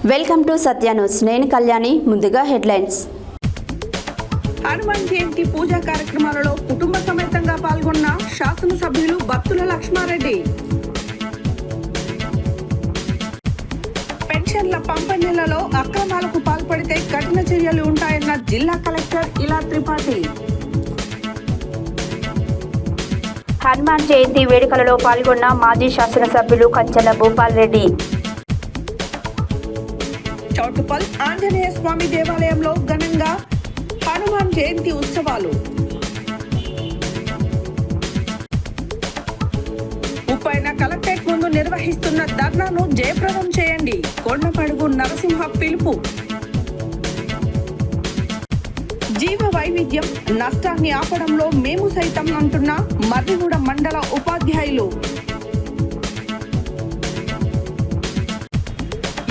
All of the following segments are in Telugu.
Welcome to Satya news. నేను కళ్యాణి. ముందుగా హెడ్లైన్స్. హనుమాన్ జయంతి పూజా కార్యక్రమాలలో కుటుంబ సమేతంగా పాల్గొన్న శాసనసభ్యులు బత్తుల లక్ష్మారెడ్డి. పెన్షన్ల పంపిణీలలో అక్రమాలకు పాల్పడితే కఠిన చర్యలు ఉంటాయన్న జిల్లా కలెక్టర్ ఇలా త్రిపాఠి. హనుమాన్ జయంతి వేడుకలలో పాల్గొన్న మాజీ శాసనసభ్యులు కంచెల భూపాల్ రెడ్డి. చౌటుపల్ ఆంజనేయ స్వామి దేవాలయంలో ఘనంగా హనుమాన్ జయంతి ఉత్సవాలు. ఉప్పైన కలెక్టరేట్ ముందు నిర్వహిస్తున్న ధర్నాను జయప్రదం చేయండి. కొండపడుగు నరసింహ పిలుపు. జీవ వైవిధ్యం నష్టాన్ని ఆపడంలో మేము సైతం అంటున్న మర్రిగూడ మండల ఉపాధ్యాయులు.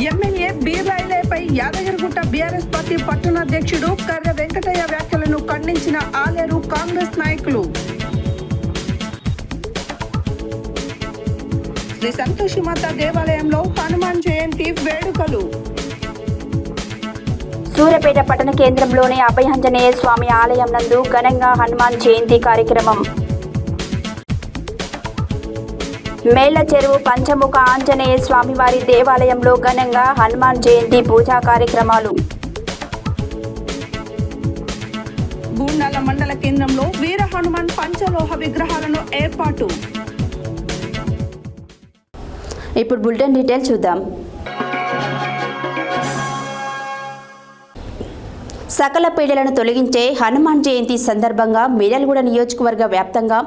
ఎమ్మెల్యే బీర్రాయిలేపై యాదగిరిగుట్ట బీఆర్ఎస్ పార్టీ పట్టణాధ్యక్షుడు కర్రె వెంకటయ్య వ్యాఖ్యలను ఖండించిన ఆలేరు కాంగ్రెస్ నాయకులు. శ్రీ సంతోషిమాత దేవాలయంలో హనుమాన్ జయంతి వేడుకలు. సూర్యాపేట పట్టణ కేంద్రంలోని అభయాంజనేయ స్వామి ఆలయం నందు ఘనంగా హనుమాన్ జయంతి కార్యక్రమం. మేళ్ల చెరువు పంచముఖ ఆంజనేయ స్వామివారి దేవాలయంలో ఘనంగా హనుమాన్ జయంతి పూజా కార్యక్రమాలు. గూండాల మండల కేంద్రంలో వీర హనుమాన్ పంచలోహ విగ్రహాలను ఏర్పాటు. ఇప్పుడు బులెటిన్ డీటెయిల్ చూద్దాం. సకల పీడలను తొలగించే హనుమాన్ జయంతి సందర్భంగా మిర్యాలగూడ నియోజకవర్గ వ్యాప్తంగా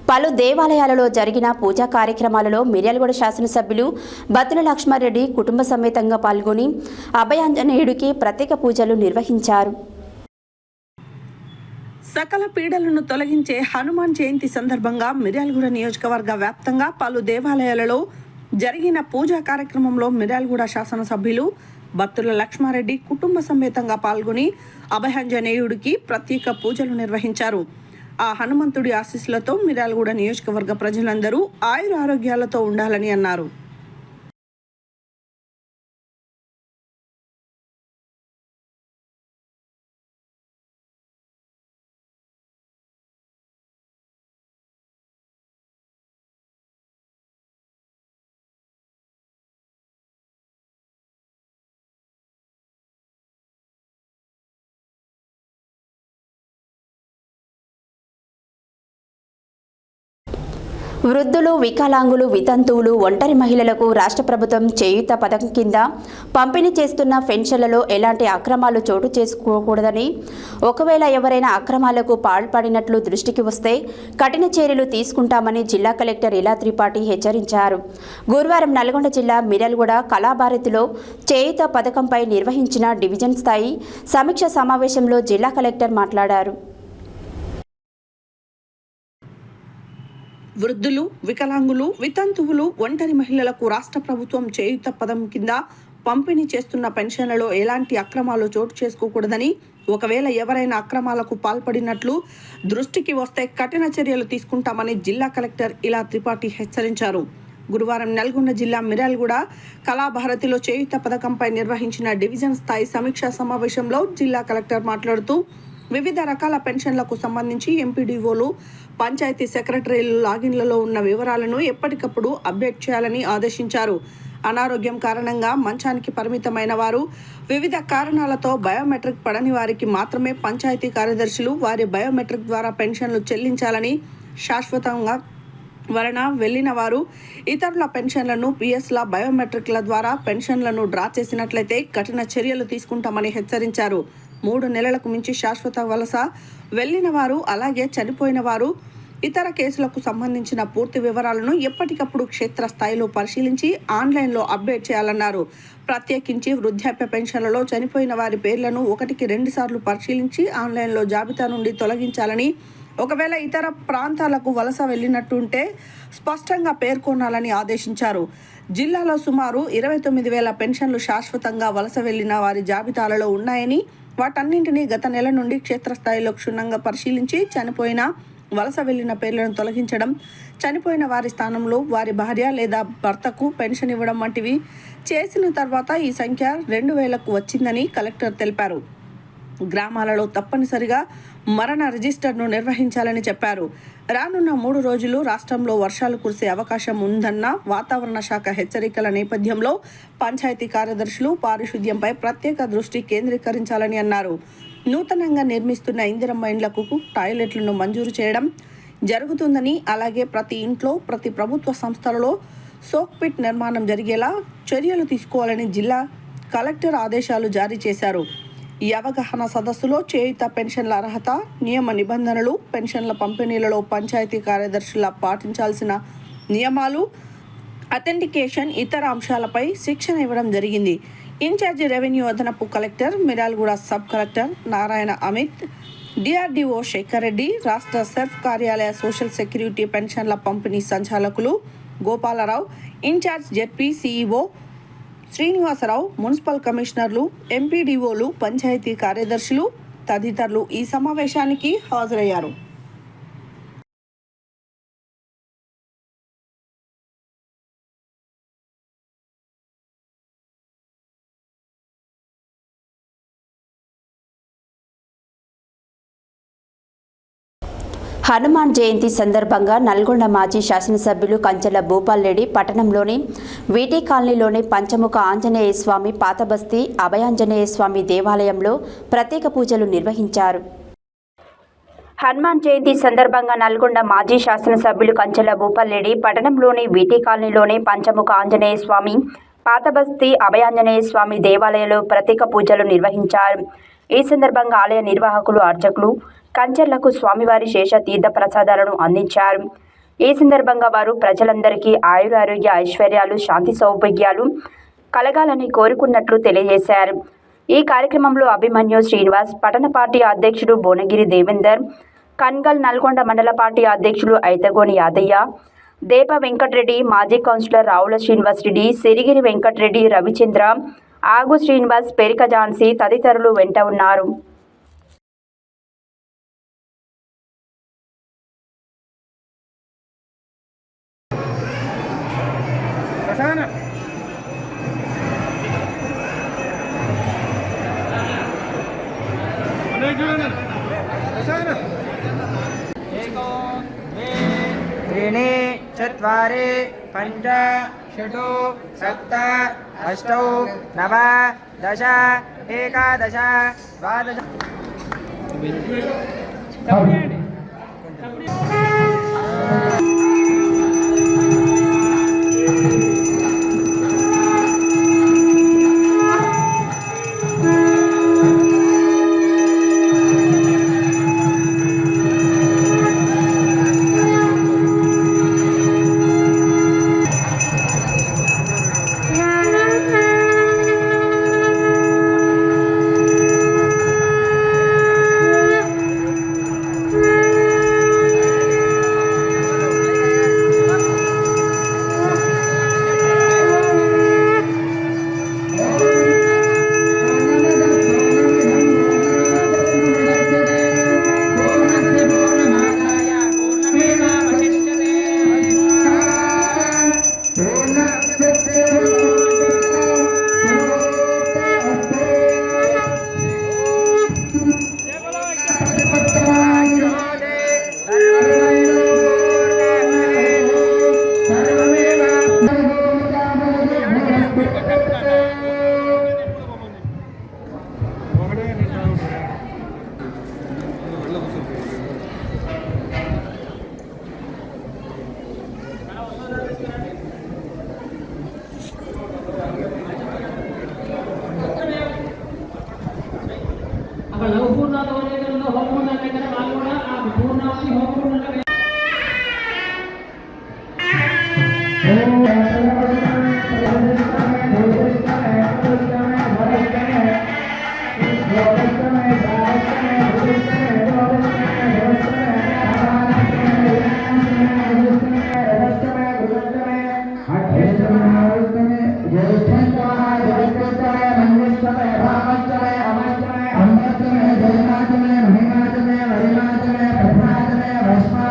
పలు దేవాలయాలలో జరిగిన పూజా కార్యక్రమాలలో మిర్యాలగూడ శాసనసభ్యులు బత్తుల లక్ష్మారెడ్డి కుటుంబ సమేతంగా పాల్గొని అభయాంజనేయుడికి ప్రత్యేక పూజలు నిర్వహించారు. సకల పీడలను తొలగించే హనుమాన్ జయంతి సందర్భంగా మిర్యాలగూడ నియోజకవర్గ వ్యాప్తంగా పలు దేవాలయాలలో జరిగిన పూజా కార్యక్రమంలో మిర్యాలగూడ శాసనసభ్యులు బత్తుల లక్ష్మారెడ్డి కుటుంబ సమేతంగా పాల్గొని అభయాంజనేయుడికి ప్రత్యేక పూజలు నిర్వహించారు. ఆ హనుమంతుడి ఆశీస్సులతో మిర్యాలగూడ నియోజకవర్గ ప్రజలందరూ ఆయుర ఆరోగ్యాలతో ఉండాలని అన్నారు. వృద్ధులు, వికలాంగులు, వితంతువులు, ఒంటరి మహిళలకు రాష్ట్ర ప్రభుత్వం చేయూత పథకం కింద పంపిణీ చేస్తున్న పెన్షన్లలో ఎలాంటి అక్రమాలు చోటు చేసుకోకూడదని, ఒకవేళ ఎవరైనా అక్రమాలకు పాల్పడినట్లు దృష్టికి వస్తే కఠిన చర్యలు తీసుకుంటామని జిల్లా కలెక్టర్ ఇలా త్రిపాఠి హెచ్చరించారు. గురువారం నల్గొండ జిల్లా మిర్యాలగూడ కళాభారతిలో చేయూత పథకంపై నిర్వహించిన డివిజన్ స్థాయి సమీక్ష సమావేశంలో జిల్లా కలెక్టర్ మాట్లాడారు. వృద్ధులు, వికలాంగులు, వితంతువులు, ఒంటరి మహిళలకు రాష్ట్ర ప్రభుత్వం చేయూత పథకం కింద పంపిణీ చేస్తున్న పెన్షన్లలో ఎలాంటి అక్రమాలు చోటు చేసుకోకూడదని, ఒకవేళ ఎవరైనా అక్రమాలకు పాల్పడినట్లు దృష్టికి వస్తే కఠిన చర్యలు తీసుకుంటామని జిల్లా కలెక్టర్ ఇలా త్రిపాఠి హెచ్చరించారు. గురువారం నల్గొండ జిల్లా మిర్యాలగూడ కళాభారతిలో చేయూత పథకంపై నిర్వహించిన డివిజన్ స్థాయి సమీక్షా సమావేశంలో జిల్లా కలెక్టర్ మాట్లాడుతూ వివిధ రకాల పెన్షన్లకు సంబంధించి ఎంపీడీఓలు, పంచాయతీ సెక్రటరీలు లాగిన్లలో ఉన్న వివరాలను ఎప్పటికప్పుడు అప్డేట్ చేయాలని ఆదేశించారు. అనారోగ్యం కారణంగా మంచానికి పరిమితమైన వారు, వివిధ కారణాలతో బయోమెట్రిక్ పడని వారికి మాత్రమే పంచాయతీ కార్యదర్శులు వారి బయోమెట్రిక్ ద్వారా పెన్షన్లు చెల్లించాలని, శాశ్వతంగా వలన వెళ్లిన వారు ఇతరుల పెన్షన్లను పిఎస్ల బయోమెట్రిక్ల ద్వారా పెన్షన్లను డ్రా చేసినట్లయితే కఠిన చర్యలు తీసుకుంటామని హెచ్చరించారు. 3 నెలలకు మించి శాశ్వత వలస వెళ్లిన వారు, అలాగే చనిపోయిన వారు, ఇతర కేసులకు సంబంధించిన పూర్తి వివరాలను ఎప్పటికప్పుడు క్షేత్రస్థాయిలో పరిశీలించి ఆన్లైన్లో అప్డేట్ చేయాలన్నారు. ప్రత్యేకించి వృద్ధాప్య పెన్షన్లలో చనిపోయిన వారి పేర్లను 1కి 2 సార్లు పరిశీలించి ఆన్లైన్లో జాబితా నుండి తొలగించాలని, ఒకవేళ ఇతర ప్రాంతాలకు వలస వెళ్లినట్టుంటే స్పష్టంగా పేర్కొనాలని ఆదేశించారు. జిల్లాలో సుమారు 29,000 పెన్షన్లు శాశ్వతంగా వలస వెళ్లిన వారి జాబితాలలో ఉన్నాయని, వాటన్నింటినీ గత నెల నుండి క్షేత్రస్థాయిలో క్షుణ్ణంగా పరిశీలించి చనిపోయిన వలస వెళ్లిన పేర్లను తొలగించడం, చనిపోయిన వారి స్థానంలో వారి భార్య లేదా భర్తకు పెన్షన్ ఇవ్వడం వంటివి చేసిన తర్వాత ఈ సంఖ్య 2000కు వచ్చిందని కలెక్టర్ తెలిపారు. గ్రామాలలో తప్పనిసరిగా మరణ రిజిస్టర్ను నిర్వహించాలని చెప్పారు. రానున్న 3 రోజులు రాష్ట్రంలో వర్షాలు కురిసే అవకాశం ఉందన్న వాతావరణ శాఖ హెచ్చరికల నేపథ్యంలో పంచాయతీ కార్యదర్శులు పారిశుద్ధ్యంపై ప్రత్యేక దృష్టి కేంద్రీకరించాలని అన్నారు. నూతనంగా నిర్మిస్తున్న ఇందిరమ్మ ఇండ్లకు టాయిలెట్లను మంజూరు చేయడం జరుగుతుందని, అలాగే ప్రతి ఇంట్లో, ప్రతి ప్రభుత్వ సంస్థలలో సోక్ పిట్ నిర్మాణం జరిగేలా చర్యలు తీసుకోవాలని జిల్లా కలెక్టర్ ఆదేశాలు జారీ చేశారు. ఈ అవగాహన సదస్సులో చేయుత పెన్షన్ల అర్హత, నియమ నిబంధనలు, పెన్షన్ల పంపిణీలలో పంచాయతీ కార్యదర్శుల పాటించాల్సిన నియమాలు, అథెంటికేషన్, ఇతర అంశాలపై శిక్షణ ఇవ్వడం జరిగింది. ఇన్ఛార్జి రెవెన్యూ అదనపు collector, Miryalaguda sub collector Narayana Amit, DRDO Shekhar Reddy, రాష్ట్ర సెర్ఫ్ కార్యాలయ సోషల్ సెక్యూరిటీ పెన్షన్ల పంపిణీ సంచాలకులు Gopalarao, incharge ZP CEO Srinivasarao, municipal కమిషనర్లు, ఎంపీడీఓలు, పంచాయతీ కార్యదర్శులు తదితరులు ఈ సమావేశానికి హాజరయ్యారు. హనుమాన్ జయంతి సందర్భంగా నల్గొండ మాజీ శాసనసభ్యులు కంచెల భూపాల్రెడ్డి పట్టణంలోని వీటీ కాలనీలోని పంచముఖ ఆంజనేయ స్వామి, పాతబస్తీ అభయాంజనేయ స్వామి దేవాలయంలో ప్రత్యేక పూజలు నిర్వహించారు. హనుమాన్ జయంతి సందర్భంగా నల్గొండ మాజీ శాసనసభ్యులు కంచెల భూపాల్రెడ్డి పట్టణంలోని వీటీ కాలనీలోని పంచముఖ ఆంజనేయ స్వామి, పాతబస్తీ అభయాంజనేయ స్వామి దేవాలయంలో ప్రత్యేక పూజలు నిర్వహించారు. ఈ సందర్భంగా ఆలయ నిర్వాహకులు, అర్చకులు కంచెర్లకు స్వామివారి శేష తీర్థ ప్రసాదాలను అందించారు. ఈ సందర్భంగా వారు ప్రజలందరికీ ఆయురారోగ్య ఐశ్వర్యాలు, శాంతి సౌభాగ్యాలు కలగాలని కోరుకున్నట్లు తెలియజేశారు. ఈ కార్యక్రమంలో అభిమన్యు శ్రీనివాస్, పట్టణ పార్టీ అధ్యక్షుడు భువనగిరి దేవేందర్, కన్గల్ నల్గొండ మండల పార్టీ అధ్యక్షులు ఐతగోని యాదయ్య, దేప వెంకటరెడ్డి, మాజీ కౌన్సిలర్ రావుల శ్రీనివాసరెడ్డి, సిరిగిరి వెంకటరెడ్డి, రవిచంద్ర, ఆగు శ్రీనివాస్, పెరిక ఝాన్సీ తదితరులు వెంట ఉన్నారు. त्रीणि चत्वारि पञ्च षट् सप्त अष्ट नव दश एकादश द्वादश Vashma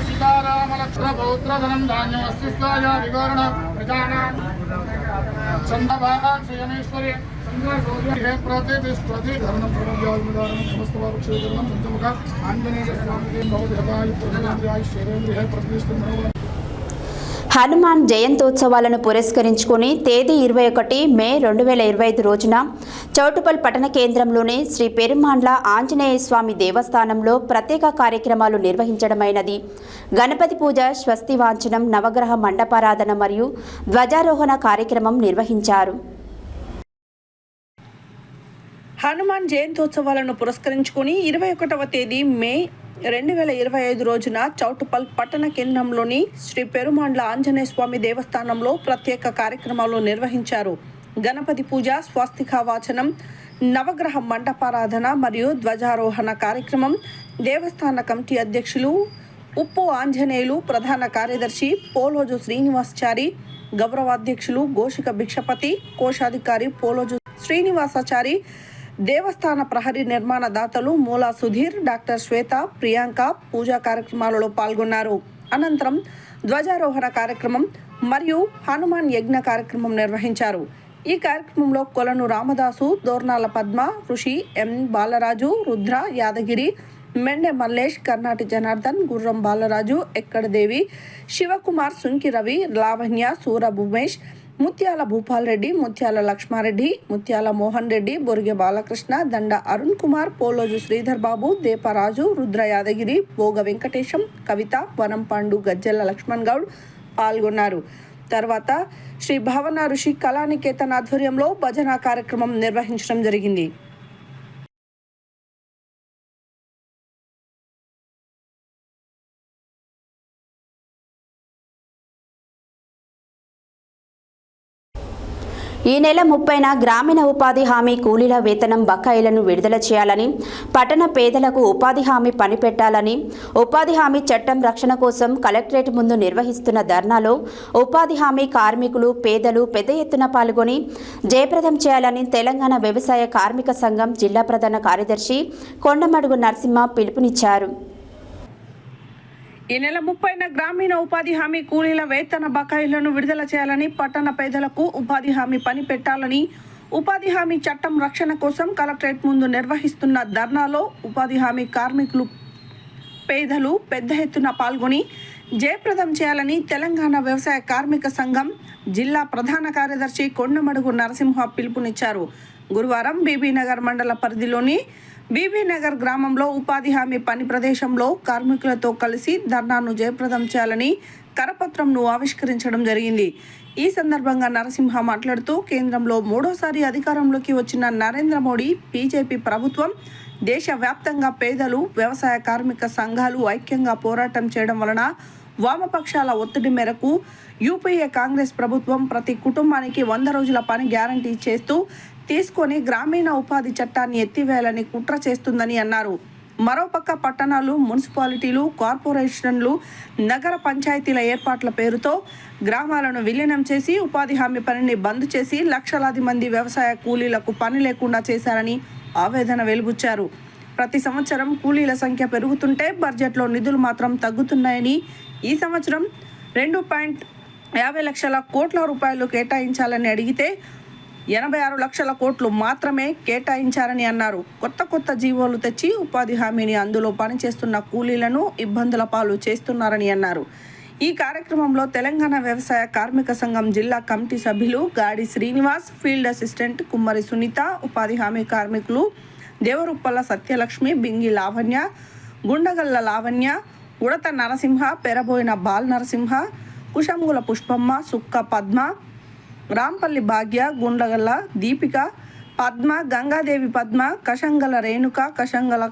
सीतारामलक्ष्मणपौत्रधनं धान्यमस्तिस्वाय विवरण प्रजानां चन्द्रभागान् श्रीयमेश्वरी चन्द्रसूर्ये प्रतिष्ठति धर्मं सर्वव्याधिनिवारणं समस्तवाक्षेत्रं पञ्चमुख आञ्जनेयस्वामिके भवति हताय प्रजनेन्द्रियाय शैलेन्द्रिये प्रतिष्ठितं హనుమాన్ జయంతోత్సవాలను పురస్కరించుకుని తేదీ 21 మే 2025 రోజున చౌటుపల్ పట్టణ కేంద్రంలోని శ్రీ పెరుమాండ్ల ఆంజనేయ స్వామి దేవస్థానంలో ప్రత్యేక కార్యక్రమాలు నిర్వహించడమైనది. గణపతి పూజ, స్వస్తి వాంఛనం, నవగ్రహ మండపారాధన మరియు ధ్వజారోహణ కార్యక్రమం నిర్వహించారు. హనుమాన్ జయంతోత్సవాలను పురస్కరించుకుని 21వ తేదీ మే 2025 రోజున చౌటుపల్ పట్టణ కేంద్రంలోని శ్రీ పెరుమాండ్ల ఆంజనేయ స్వామి దేవస్థానంలో ప్రత్యేక కార్యక్రమాలు నిర్వహించారు. గణపతి పూజ, స్వాస్తిక వాచనం, నవగ్రహ మండపారాధన మరియు ధ్వజారోహణ కార్యక్రమం దేవస్థాన కమిటీ అధ్యక్షులు ఉప్పు ఆంజనేయులు, ప్రధాన కార్యదర్శి పోలోజు శ్రీనివాసాచారి, గౌరవాధ్యక్షులు గోషిక భిక్షపతి, కోశాధికారి పోలోజు శ్రీనివాసాచారి, దేవస్థాన ప్రహరీ నిర్మాణ దాతలు మూలా సుధీర్, డాక్టర్ శ్వేత, ప్రియాంక పూజా కార్యక్రమాలలో పాల్గొన్నారు. అనంతరం ధ్వజారోహణ కార్యక్రమం మరియు హనుమాన్ యజ్ఞ కార్యక్రమం నిర్వహించారు. ఈ కార్యక్రమంలో కొలను రామదాసు, దోర్నాల పద్మ, ఋషి ఎం బాలరాజు, రుద్ర యాదగిరి, మెండె మల్లేష్, కర్ణాటి జనార్దన్, గుర్రం బాలరాజు, ఎక్కడదేవి, శివకుమార్, సుంకి రవి, లావణ్య, సూర భూమేష్, ముత్యాల భూపాల్ రెడ్డి, ముత్యాల లక్ష్మారెడ్డి, ముత్యాల మోహన్ రెడ్డి, బొరిగె బాలకృష్ణ, దండ అరుణ్ కుమార్, పోలోజు శ్రీధర్ బాబు, దేపరాజు, రుద్ర యాదగిరి, భోగ వెంకటేశం, కవిత, వనం పాండు, గజ్జెల లక్ష్మణ్ గౌడ్ పాల్గొన్నారు. తర్వాత శ్రీ భావన ఋషి కళానికేతన్ ఆధ్వర్యంలో భజన కార్యక్రమం నిర్వహించడం జరిగింది. ఈ నెల 30న గ్రామీణ ఉపాధి హామీ కూలీల వేతనం బకాయిలను విడుదల చేయాలని, పట్టణ పేదలకు ఉపాధి హామీ పని పెట్టాలని, ఉపాధి హామీ చట్టం రక్షణ కోసం కలెక్టరేట్ ముందు నిర్వహిస్తున్న ధర్నాలో ఉపాధి హామీ కార్మికులు, పేదలు పెద్ద ఎత్తున పాల్గొని జయప్రదం చేయాలని తెలంగాణ వ్యవసాయ కార్మిక సంఘం జిల్లా ప్రధాన కార్యదర్శి కొండమడుగు నరసింహ పిలుపునిచ్చారు. ఈ నెల 30న గ్రామీణ ఉపాధి హామీ కూలీల వేతన బకాయిలను విడుదల చేయాలని, పట్టణ పేదలకు ఉపాధి హామీ పని పెట్టాలని, ఉపాధి హామీ చట్టం రక్షణ కోసం కలెక్టరేట్ ముందు నిర్వహిస్తున్న ధర్నాలో ఉపాధి హామీ కార్మికులు, పేదలు పెద్ద ఎత్తున పాల్గొని జయప్రదం చేయాలని తెలంగాణ వ్యవసాయ కార్మిక సంఘం జిల్లా ప్రధాన కార్యదర్శి కొండమడుగు నరసింహ పిలుపునిచ్చారు. గురువారం బీబీనగర్ మండల పరిధిలోని బీబీనగర్ గ్రామంలో ఉపాధి హామీ పని ప్రదేశంలో కార్మికులతో కలిసి ధర్నాను జయప్రదం చేయాలని కరపత్రంను ఆవిష్కరించడం జరిగింది. ఈ సందర్భంగా నరసింహ మాట్లాడుతూ, కేంద్రంలో మూడోసారి అధికారంలోకి వచ్చిన నరేంద్ర మోడీ బీజేపీ ప్రభుత్వం దేశవ్యాప్తంగా పేదలు, వ్యవసాయ కార్మిక సంఘాలు ఐక్యంగా పోరాటం చేయడం వలన వామపక్షాల ఒత్తిడి మేరకు యూపీఏ కాంగ్రెస్ ప్రభుత్వం ప్రతి కుటుంబానికి 100 రోజుల పని గ్యారంటీ చేస్తూ తీసుకొని గ్రామీణ ఉపాధి చట్టాన్ని ఎత్తివేయాలని కుట్ర చేస్తుందని అన్నారు. మరోపక్క పట్టణాలు, మున్సిపాలిటీలు, కార్పొరేషన్లు, నగర పంచాయతీల ఏర్పాట్ల పేరుతో గ్రామాలను విలీనం చేసి ఉపాధి హామీ పనిని బంద్ చేసి లక్షలాది మంది వ్యవసాయ కూలీలకు పని లేకుండా చేశారని ఆవేదన వెలుబుచ్చారు. ప్రతి సంవత్సరం కూలీల సంఖ్య పెరుగుతుంటే బడ్జెట్లో నిధులు మాత్రం తగ్గుతున్నాయని, ఈ సంవత్సరం 2.50 లక్షల కోట్ల రూపాయలు కేటాయించాలని అడిగితే 86 లక్షల కోట్లు మాత్రమే కేటాయించారని అన్నారు. కొత్త జీవోలు తెచ్చి ఉపాధి హామీని అందులో పనిచేస్తున్న కూలీలను ఇబ్బందుల పాలు చేస్తున్నారని అన్నారు. ఈ కార్యక్రమంలో తెలంగాణ వ్యవసాయ కార్మిక సంఘం జిల్లా కమిటీ సభ్యులు గాడి శ్రీనివాస్, ఫీల్డ్ అసిస్టెంట్ కుమ్మరి సునీత, ఉపాధి హామీ కార్మికులు దేవరుప్పల సత్యలక్ష్మి, బింగి లావణ్య, గుండగల్ల లావణ్య, ఉడత నరసింహ, పెరబోయిన బాల్ నరసింహ, కుషంగుల పుష్పమ్మ, సుక్క పద్మ, రాంపల్లి భాగ్య, గుండగల్ల దీపిక, పద్మ, గంగాదేవి పద్మ, కషంగల రేణుక, కషంగల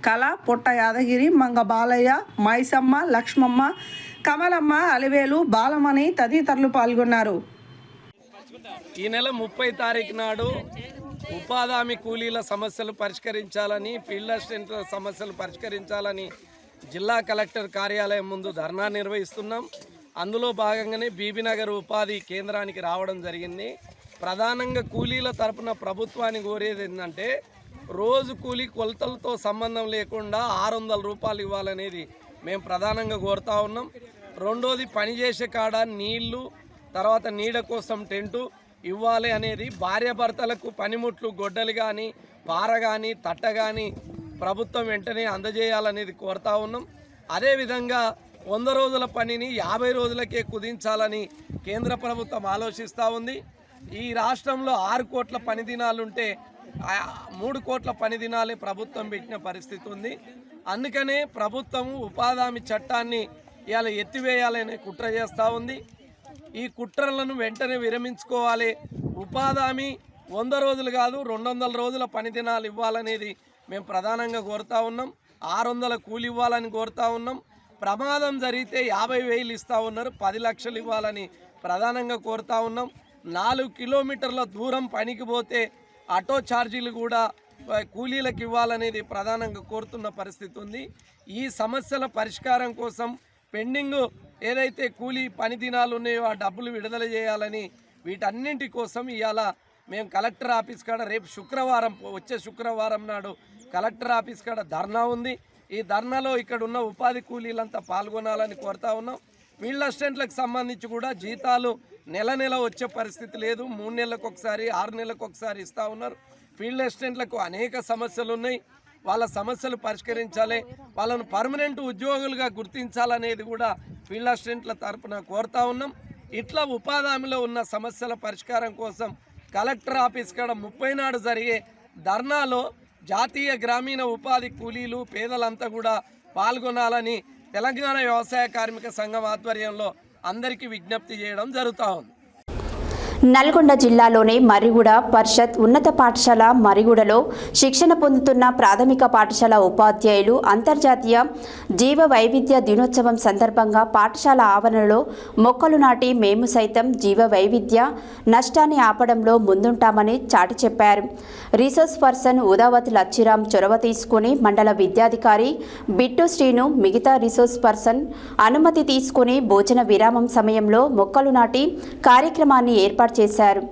కళ, పొట్ట యాదగిరి, మంగ బాలయ్య, మైసమ్మ, లక్ష్మమ్మ, కమలమ్మ, అలివేలు, బాలమణి తదితరులు పాల్గొన్నారు. ఈ నెల 30 తారీఖు నాడు ఉపాధి హామీ కూలీల సమస్యలు పరిష్కరించాలని, ఫీల్డ్ అసిస్టెంట్ల సమస్యలు పరిష్కరించాలని జిల్లా కలెక్టర్ కార్యాలయం ముందు ధర్నా నిర్వహిస్తున్నాం. అందులో భాగంగానే బీబీనగర్ ఉపాధి కేంద్రానికి రావడం జరిగింది. ప్రధానంగా కూలీల తరపున ప్రభుత్వాన్ని కోరేది ఏంటంటే, రోజు కూలీ కొలతలతో సంబంధం లేకుండా 600 రూపాయలు ఇవ్వాలనేది మేము ప్రధానంగా కోరుతా ఉన్నాం. రెండోది, పనిచేసే కాడ నీళ్లు, తర్వాత నీడ కోసం టెంటు ఇవ్వాలి అనేది, భార్యాభర్తలకు పనిముట్లు, గొడ్డలు కానీ, పార కానీ, తట్ట కానీ ప్రభుత్వం వెంటనే అందజేయాలనేది కోరుతా ఉన్నాం. అదేవిధంగా 100 రోజుల పనిని 50 రోజులకే కుదించాలని కేంద్ర ప్రభుత్వం ఆలోచిస్తూ ఉంది. ఈ రాష్ట్రంలో 6 కోట్ల పని దినాలుంటే 3 కోట్ల పని దినాలే ప్రభుత్వం పెట్టిన పరిస్థితి ఉంది. అందుకనే ప్రభుత్వం ఉపాధి హామీ చట్టాన్ని ఇవాళ ఎత్తివేయాలనే కుట్ర చేస్తూ ఉంది. ఈ కుట్రలను వెంటనే విరమించుకోవాలి. ఉపాధి హామీ 100 రోజులు కాదు, 200 రోజుల పని దినాలు ఇవ్వాలనేది మేము ప్రధానంగా కోరుతా ఉన్నాం. 600 కూలి ఇవ్వాలని కోరుతా ఉన్నాం. ప్రమాదం జరిగితే 50,000 ఇస్తూ ఉన్నారు, 10 లక్షలు ఇవ్వాలని ప్రధానంగా కోరుతా ఉన్నాం. 4 కిలోమీటర్ల దూరం పనికి పోతే ఆటో ఛార్జీలు కూడా కూలీలకు ఇవ్వాలనేది ప్రధానంగా కోరుతున్న పరిస్థితి ఉంది. ఈ సమస్యల పరిష్కారం కోసం పెండింగ్ ఏదైతే కూలీ పని దినాలు ఉన్నాయో ఆ డబ్బులు విడుదల చేయాలని, వీటన్నింటి కోసం ఇవాళ మేము కలెక్టర్ ఆఫీస్ కాడ రేపు శుక్రవారం, వచ్చే శుక్రవారం నాడు కలెక్టర్ ఆఫీస్ కాడ ధర్నా ఉంది. ఈ ధర్నాలో ఇక్కడ ఉన్న ఉపాధి కూలీలంతా పాల్గొనాలని కోరుతా ఉన్నాం. ఫీల్డ్ అసిస్టెంట్లకు సంబంధించి కూడా జీతాలు నెల వచ్చే పరిస్థితి లేదు. 3 నెలలకు ఒకసారి, 6 నెలలకు ఒకసారి ఇస్తూ ఉన్నారు. ఫీల్డ్ అసిస్టెంట్లకు అనేక సమస్యలు ఉన్నాయి. వాళ్ళ సమస్యలు పరిష్కరించాలి, వాళ్ళను పర్మనెంట్ ఉద్యోగులుగా గుర్తించాలనేది కూడా ఫీల్డ్ అసిస్టెంట్ల తరపున కోరుతా ఉన్నాం. ఇట్లా ఉపాధి హామీలో ఉన్న సమస్యల పరిష్కారం కోసం కలెక్టర్ ఆఫీస్ కాడ 30 నాడు జరిగే ధర్నాలో జాతీయ గ్రామీణ ఉపాధి కూలీలు, పేదలంతా కూడా పాల్గొనాలని తెలంగాణ వ్యవసాయ కార్మిక సంఘం ఆధ్వర్యంలో అందరికీ విజ్ఞప్తి చేయడం జరుగుతూ ఉంది. నల్గొండ జిల్లాలోని మర్రిగూడ పరిషత్ ఉన్నత పాఠశాల మర్రిగూడలో శిక్షణ పొందుతున్న ప్రాథమిక పాఠశాల ఉపాధ్యాయులు అంతర్జాతీయ జీవ వైవిధ్య దినోత్సవం సందర్భంగా పాఠశాల ఆవరణలో మొక్కలు నాటి మేము సైతం జీవ వైవిధ్య నష్టాన్ని ఆపడంలో ముందుంటామని చాటి చెప్పారు. రీసోర్స్ పర్సన్ ఉదావతి లచ్చిరామ్ చొరవ తీసుకుని మండల విద్యాధికారి బిట్టు శ్రీను, మిగతా రీసోర్స్ పర్సన్ అనుమతి తీసుకుని భోజన విరామం సమయంలో మొక్కలు నాటి కార్యక్రమాన్ని ఏర్పాటు చేశారు.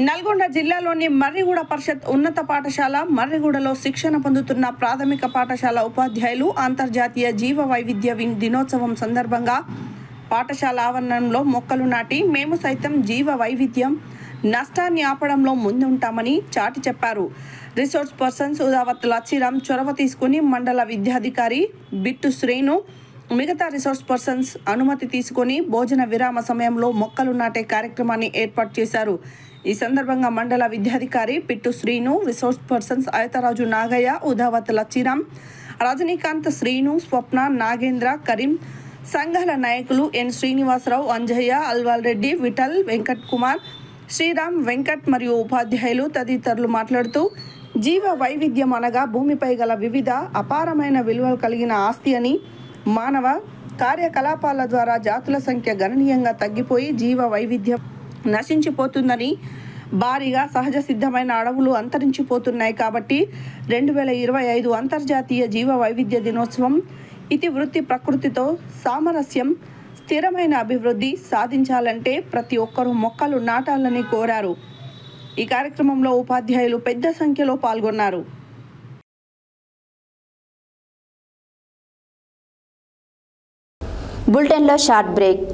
నల్గొండ జిల్లాలోని మర్రిగూడ పరిషత్ ఉన్నత పాఠశాల మర్రిగూడలో శిక్షణ పొందుతున్న ప్రాథమిక పాఠశాల ఉపాధ్యాయులు అంతర్జాతీయ జీవ వైవిధ్య దినోత్సవం సందర్భంగా పాఠశాల ఆవరణంలో మొక్కలు నాటి మేము సైతం జీవ వైవిధ్యం నష్టాన్ని ఆపడంలో ముందుంటామని చాటి చెప్పారు. రిసోర్స్ పర్సన్స్ ఉదావత్ లచ్చిరామ్ చొరవ తీసుకుని మండల విద్యాధికారి బిట్టు శ్రీను, మిగతా రిసోర్స్ పర్సన్స్ అనుమతి తీసుకొని భోజన విరామ సమయంలో మొక్కలు నాటే కార్యక్రమాన్ని ఏర్పాటు చేశారు. ఈ సందర్భంగా మండల విద్యాధికారి పిట్టు శ్రీను, రిసోర్స్ పర్సన్స్ ఆయతరాజు నాగయ్య, ఉదావత్ లచ్చిరామ్, రజనీకాంత్, శ్రీను, స్వప్న, నాగేంద్ర, కరీం, సంఘాల నాయకులు ఎన్ శ్రీనివాసరావు, అంజయ్య, అల్వాల్ రెడ్డి, విఠల్, వెంకట్ కుమార్, శ్రీరామ్, వెంకట్ మరియు ఉపాధ్యాయులు తదితరులు మాట్లాడుతూ జీవ వైవిధ్యం అనగా భూమిపై గల వివిధ అపారమైన విలువలు కలిగిన ఆస్తి అని, మానవ కార్యకలాపాల ద్వారా జాతుల సంఖ్య గణనీయంగా తగ్గిపోయి జీవ వైవిధ్యం నశించిపోతుందని, భారీగా సహజ సిద్ధమైన అడవులు అంతరించిపోతున్నాయి. కాబట్టి 2025 అంతర్జాతీయ జీవ వైవిధ్య దినోత్సవం ఇతివృత్తి ప్రకృతితో సామరస్యం, స్థిరమైన అభివృద్ధి సాధించాలంటే ప్రతి ఒక్కరూ మొక్కలు నాటాలని కోరారు. ఈ కార్యక్రమంలో ఉపాధ్యాయులు పెద్ద సంఖ్యలో పాల్గొన్నారు. బులెటిన్లో short break.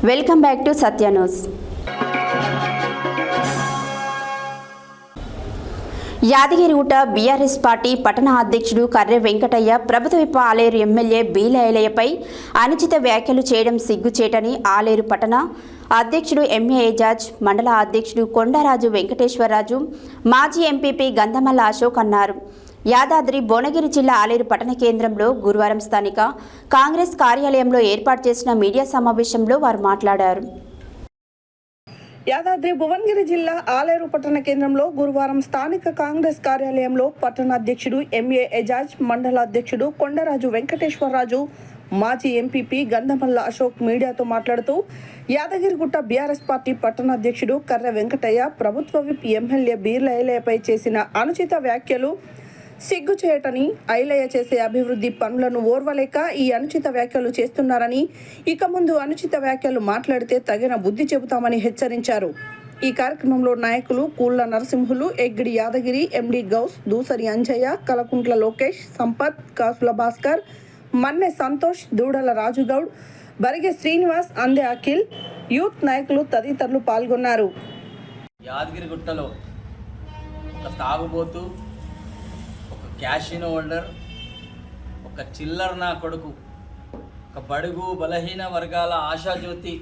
Welcome back to Satya news. Yadagirigutta BRS party పట్టణ అధ్యక్షుడు కర్రె వెంకటయ్య ప్రభుత్వ విప్ ఆలేరు ఎమ్మెల్యే బీలైలయ్యపై అనుచిత వ్యాఖ్యలు చేయడం సిగ్గుచేటని ఆలేరు పట్టణ అధ్యక్షుడు ఎంఏ ఏజాజ్, మండల అధ్యక్షుడు కొండరాజు వెంకటేశ్వరరాజు, మాజీ ఎంపీపీ గంధమల్ల అశోక్ అన్నారు. యాదాద్రి భువనగిరి జిల్లా ఆలేరు పట్టణ కేంద్రంలో గురువారం స్థానిక కాంగ్రెస్ కార్యాలయంలో ఏర్పాటు చేసిన మీడియా సమావేశంలో వారు మాట్లాడారు. యాదాద్రి భువనగిరి జిల్లా ఆలేరు పట్టణ కేంద్రంలో గురువారం స్థానిక కాంగ్రెస్ కార్యాలయంలో పట్టణ అధ్యక్షుడు ఎంఏ ఏజాజ్, మండల అధ్యక్షుడు కొండరాజు వెంకటేశ్వరరాజు, మాజీ ఎంపీపీ గంధమల్ల అశోక్ మీడియాతో మాట్లాడుతూ యాదగిరిగుట్ట బీఆర్ఎస్ పార్టీ పట్టణ అధ్యక్షుడు కర్రె వెంకటయ్య ప్రభుత్వ విప్ ఎమ్మెల్యే బీర్ల ఐలయ్యపై చేసిన అనుచిత వ్యాఖ్యలు సిగ్గుచేయటని, ఐలయ్య చేసే అభివృద్ధి పనులను ఓర్వలేక ఈ అనుచిత వ్యాఖ్యలు చేస్తున్నారని, ఇక ముందు అనుచిత వ్యాఖ్యలు మాట్లాడితే తగిన బుద్ధి చెబుతామని హెచ్చరించారు. ఈ కార్యక్రమంలో నాయకులు కూళ్ళ నరసింహులు, ఎగ్గిడి యాదగిరి, ఎండి గౌస్, దూసరి అంజయ్య, కలకుంట్ల లోకేష్, సంపత్, కాసుల భాస్కర్, మన్నె సంతోష్, దూడల రాజుగౌడ్, బరిగె శ్రీనివాస్, అందే అఖిల్, యూత్ నాయకులు తదితరులు పాల్గొన్నారు. యాదగిరిగుట్టలో ఒక తాగుబోతు, ఒక క్యాషినో హోల్డర్, ఒక చిల్లర నా కొడుకు, ఒక బడుగు బలహీన వర్గాల ఆశాజ్యోతి,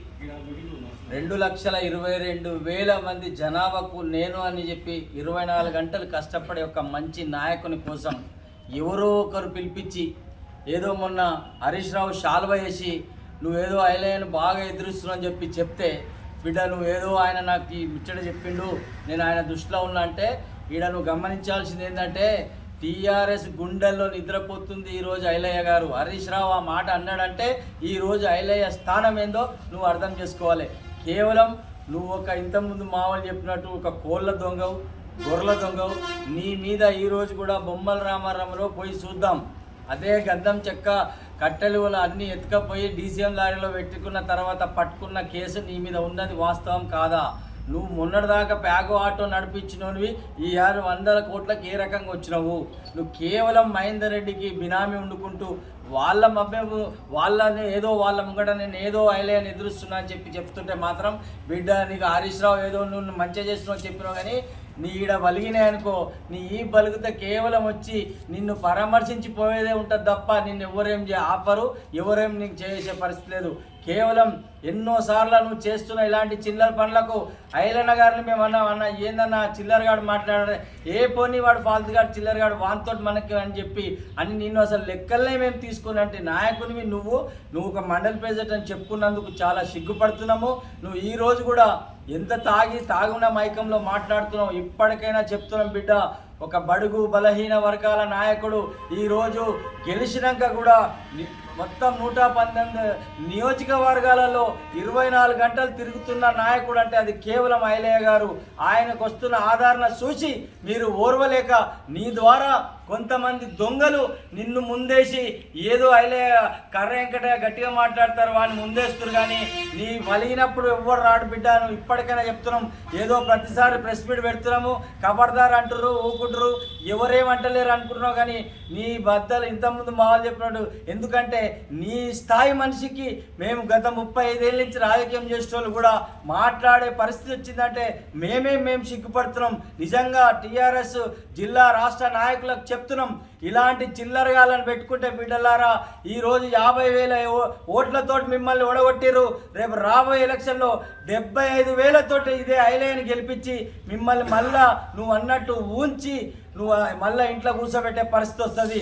2,22,000 మంది జనాభాకు నేను అని చెప్పి 24 గంటలు కష్టపడే ఒక మంచి నాయకుని కోసం ఎవరో ఒకరు పిలిపించి ఏదో మొన్న హరీష్ రావు శాల్వ వేసి నువ్వేదో ఐలయ్యను బాగా ఎదురుస్తున్నావు అని చెప్పి చెప్తే, బిడ్డ నువ్వేదో ఆయన నాకు ఈ ముచ్చట చెప్పిండు, నేను ఆయన దృష్టిలో ఉన్నా అంటే, ఈడ నువ్వు గమనించాల్సింది ఏంటంటే టీఆర్ఎస్ గుండెల్లో నిద్రపోతుంది ఈరోజు ఐలయ్య గారు. హరీష్ రావు ఆ మాట అన్నాడంటే ఈరోజు ఐలయ్య స్థానం ఏందో నువ్వు అర్థం చేసుకోవాలి. కేవలం నువ్వు ఒక ఇంతకుముందు మామూలు చెప్పినట్టు ఒక కోళ్ళ దొంగవు, గొర్రెల దొంగవు. నీ మీద ఈరోజు కూడా బొమ్మల రామారంలో పోయి చూద్దాం. అదే గద్దం చెక్క కట్టెలు అన్నీ ఎత్తుకపోయి డీసీఎం లారీలో పెట్టుకున్న తర్వాత పట్టుకున్న కేసు నీ మీద ఉన్నది వాస్తవం కాదా? నువ్వు మొన్నటిదాకా ప్యాగో ఆటో నడిపించినవి ఈ 600 కోట్లకు ఏ రకంగా వచ్చినావు? నువ్వు కేవలం మహేందర్ రెడ్డికి బినామీ వండుకుంటూ వాళ్ళని ఏదో వాళ్ళ ముంగట నేను ఏదో ఐలయ్యని ఎదురుస్తున్నా అని చెప్తుంటే మాత్రం బిడ్డ నీకు హరీష్ రావు ఏదో నువ్వు మంచిగా చేస్తున్నావు చెప్పినావు, కానీ నీ ఈడ బలిగినాయి అనుకో, నీ ఈ బలిగితే కేవలం వచ్చి నిన్ను పరామర్శించి పోయేదే ఉంటుంది తప్ప నిన్ను ఎవరేం ఆపరు, ఎవరేం నీకు చేసే పరిస్థితి లేదు. కేవలం ఎన్నోసార్లు నువ్వు చేస్తున్న ఇలాంటి చిల్లర పనులకు ఐలన్న గారిని మేము అన్నా ఏందన్నా చిల్లరగాడు మాట్లాడారు, ఏ పోనీ వాడు ఫాల్తుగాడు చిల్లరగాడు వానితోటి మనకి అని చెప్పి అని నిన్ను అసలు లెక్కలనే మేము తీసుకుని అంటే నాయకునివి నువ్వు ఒక మండల్ ప్రెసిడెంట్ అని చెప్పుకున్నందుకు చాలా సిగ్గుపడుతున్నాము. నువ్వు ఈ రోజు కూడా ఎంత తాగున్న మైకంలో మాట్లాడుతున్నావు. ఇప్పటికైనా చెప్తున్నాం బిడ్డ, ఒక బడుగు బలహీన వర్గాల నాయకుడు ఈరోజు గెలిచినాక కూడా మొత్తం 119 నియోజకవర్గాలలో 24 గంటలు తిరుగుతున్న నాయకుడు అంటే అది కేవలం ఐలయ్య గారు. ఆయనకు వస్తున్న ఆదరణ చూసి మీరు ఓర్వలేక నీ ద్వారా కొంతమంది దొంగలు నిన్ను ముందేసి ఏదో ఐలయ్య కర్ర వెంకటయ్య గట్టిగా మాట్లాడతారు వాడిని ముందేస్తారు, కానీ నీ వలిగినప్పుడు ఎవ్వరు రాడు బిడ్డ. నువ్వు ఇప్పటికైనా చెప్తున్నాం, ఏదో ప్రతిసారి ప్రెస్ మీట్ పెడుతున్నాము, ఖబర్దార్ అంటారు ఊకుంటారు, ఎవరేమంటలేరు అనుకుంటున్నావు, కానీ నీ బద్దలు ఇంతకుముందు మావాళ్ళు చెప్పినట్టు. ఎందుకంటే నీ స్థాయి మనిషికి మేము గత 35 ఏళ్ళ నుంచి రాజకీయం చేసేటోళ్ళు కూడా మాట్లాడే పరిస్థితి వచ్చిందంటే మేము సిగ్గుపడుతున్నాం. నిజంగా టీఆర్ఎస్ జిల్లా రాష్ట్ర నాయకులకు చెప్తున్నాం, ఇలాంటి చిల్లరగాలను పెట్టుకుంటే బిడ్డలారా ఈరోజు 50,000 ఓట్లతోటి మిమ్మల్ని ఓడగొట్టిరు. రేపు రాబోయే ఎలక్షన్లో 75,000తోటి ఇదే ఐలయ్యని గెలిపించి మిమ్మల్ని మళ్ళా నువ్వు అన్నట్టు ఊంచి నువ్వు మళ్ళీ ఇంట్లో కూర్చోబెట్టే పరిస్థితి వస్తుంది.